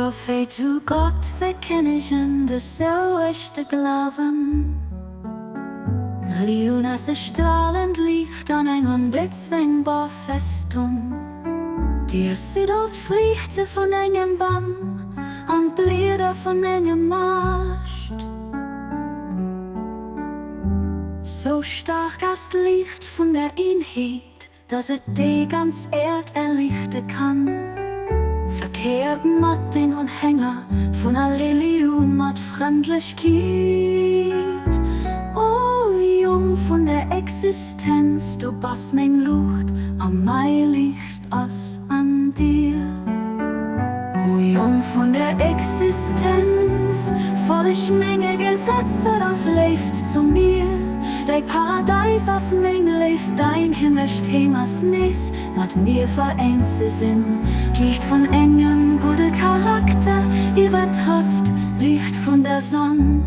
Prophet zu Gott verkündigen das echte Glauben. Jonas ist strahlend Licht an ein unbezwingbar Festung. Dir sidelt Früchte von engem Baum und Blätter von engem Mast. So stark als Licht von der Einheit, dass es die ganz Erd erlichten kann. Verkehrt mit den Anhänger von a Lilie und mit Freundlichkeit. Oh, Jung von der Existenz, du bist mein Lucht, am mein Licht as an dir. Oh, Jung von der Existenz, voll ich Menge Gesetze, das lebt zu mir. Dein Paradies as mein lebt, dein Himmel steht as nis, mit mir vereint sie sind. Licht von engem, guter Charakter, übertrifft Licht von der Sonne.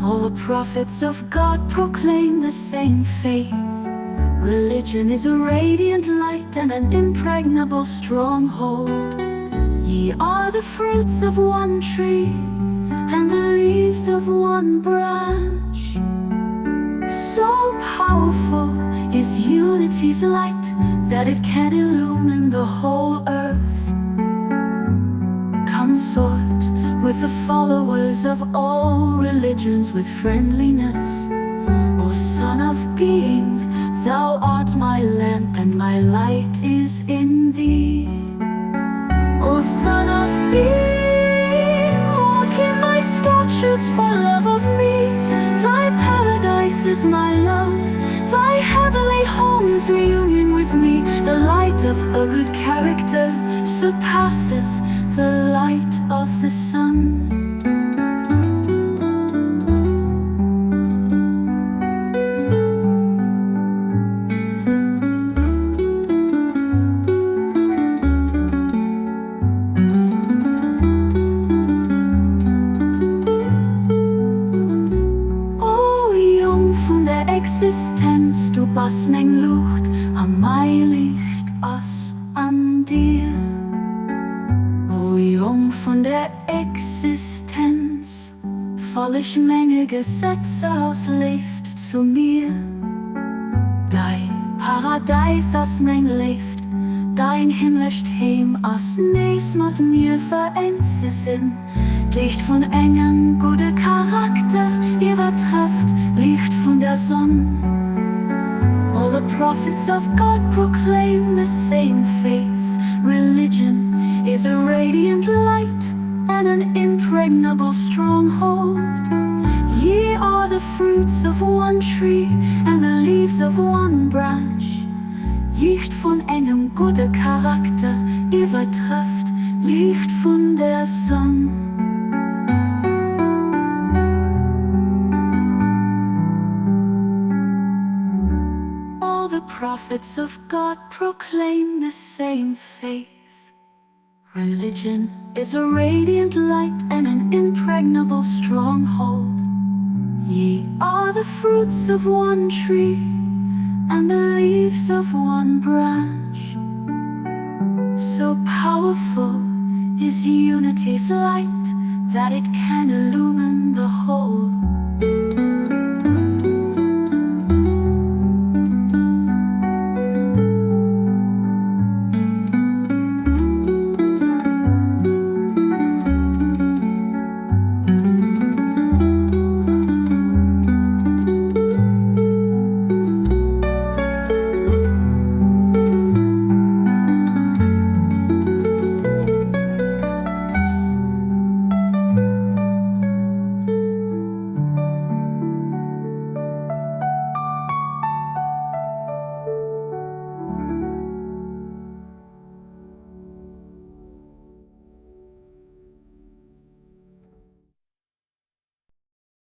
All the prophets of God proclaim the same faith. Religion is a radiant light and an impregnable stronghold. Ye are the fruits of one tree and the leaves of one branch. So powerful is unity's light that it can illumine the whole earth. Consort with the followers of all religions with friendliness. O Son of Being, thou art my lamp and my light is in thee. O Son of Being, walk in my statutes for love of me. Thy paradise is my love, thy heavenly home is reunion with me. The light of a good character surpasseth the light of the sun. Existenz, du bist mein Lucht, am mein Licht as an dir. O Jung von der Existenz, voll ich Menge Gesetze aus lebt zu mir. Dein Paradies as mein lebt, dein himmlisch Heim as nies mit mir vereint sie sind. Licht von engem, guter Charakter, übertrifft Licht von der Sonne. All the prophets of God proclaim the same faith. Religion is a radiant light and an impregnable stronghold. Ye are the fruits of one tree and the leaves of one branch. Licht von engem, guter Charakter, übertrifft Licht von der Sonne. The prophets of God proclaim the same faith. Religion is a radiant light and an impregnable stronghold. Ye are the fruits of one tree and the leaves of one branch. So powerful is unity's light that it can illumine the whole